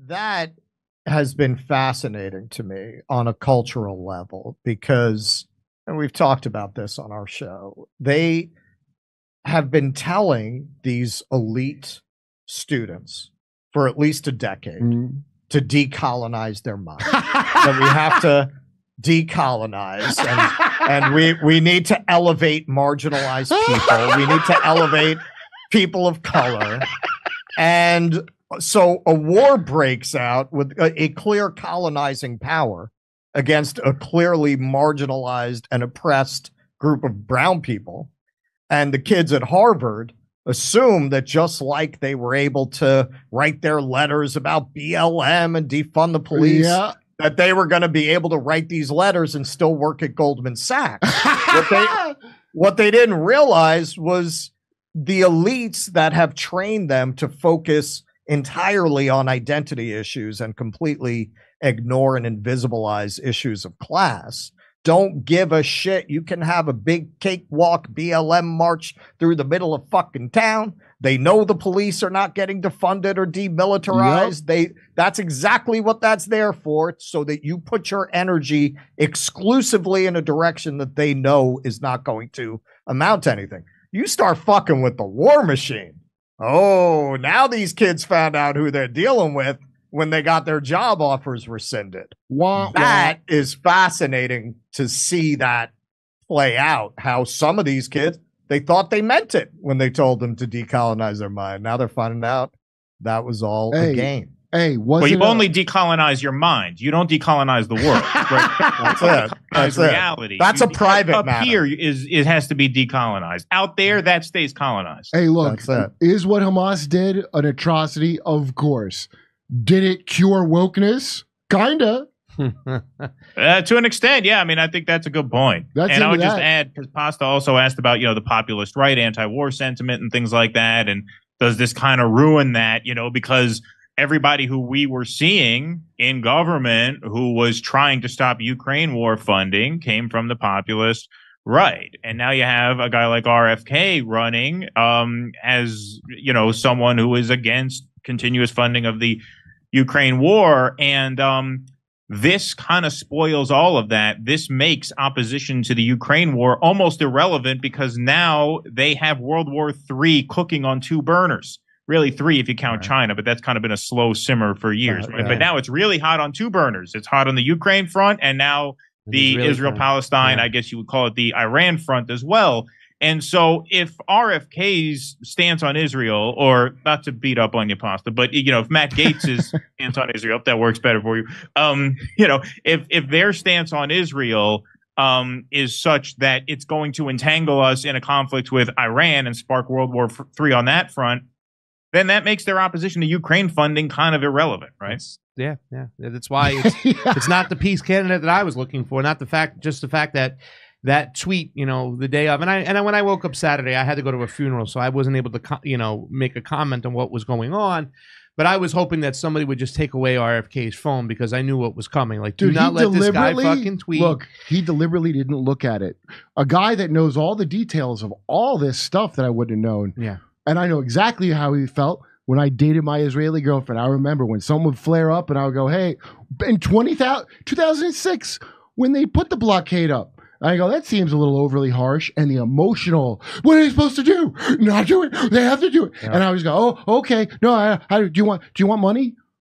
That has been fascinating to me on a cultural level because, and we've talked about this on our show, they have been telling these elite students for at least a decade to decolonize their mind. That we have to decolonize and we need to elevate marginalized people. We need to elevate people of color. And so a war breaks out with a clear colonizing power against a clearly marginalized and oppressed group of brown people. And the kids at Harvard assume that just like they were able to write their letters about BLM and defund the police, that they were going to be able to write these letters and still work at Goldman Sachs. What they didn't realize was the elites that have trained them to focus entirely on identity issues and completely ignore and invisibilize issues of class don't give a shit. You can have a big cakewalk BLM march through the middle of fucking town. They know the police are not getting defunded or demilitarized. That's exactly what that's there for, so that you put your energy exclusively in a direction that they know is not going to amount to anything. You start fucking with the war machine. Oh, now these kids found out who they're dealing with when they got their job offers rescinded. That is fascinating to see that play out, how some of these kids, they thought they meant it when they told them to decolonize their mind. Now they're finding out that was all a game. Well, you only decolonize your mind. You don't decolonize the world. Right? That's it. That's reality. That's a private matter. Up here, it has to be decolonized. Out there, that stays colonized. Hey, look, is what Hamas did an atrocity? Of course. Did it cure wokeness? Kinda. To an extent, yeah. I mean, I think that's a good point. And I would just add, because Pasta also asked about, the populist right, anti-war sentiment and things like that. And does this kind of ruin that, because everybody who we were seeing in government who was trying to stop Ukraine war funding came from the populist right. And now you have a guy like RFK running as, someone who is against continuous funding of the Ukraine war. And this kind of spoils all of that. This makes opposition to the Ukraine war almost irrelevant because now they have World War III cooking on two burners. Really three if you count China, but that's kind of been a slow simmer for years. Right? But now it's really hot on two burners. It's hot on the Ukraine front and now the Israel-Palestine, I guess you would call it the Iran front as well. And so if RFK's stance on Israel, or not to beat up on you, Pasta, but, if Matt Gaetz's stance on Israel, if that works better for you, if their stance on Israel is such that it's going to entangle us in a conflict with Iran and spark World War III on that front, then that makes their opposition to Ukraine funding kind of irrelevant, right? That's why it's not the peace candidate that I was looking for, not the fact that tweet, the day of, and when I woke up Saturday, I had to go to a funeral, so I wasn't able to, make a comment on what was going on. But I was hoping that somebody would just take away RFK's phone because I knew what was coming. Like, do not let this guy fucking tweet. Look, he deliberately didn't look at it. A guy that knows all the details of all this stuff that I wouldn't have known. Yeah. And I know exactly how he felt when I dated my Israeli girlfriend. I remember when someone would flare up and I would go, hey, in 2006, when they put the blockade up, I go, that seems a little overly harsh. And the emotional, what are they supposed to do? Not do it. They have to do it. Yeah. And I always go, oh, okay. No, do you want money?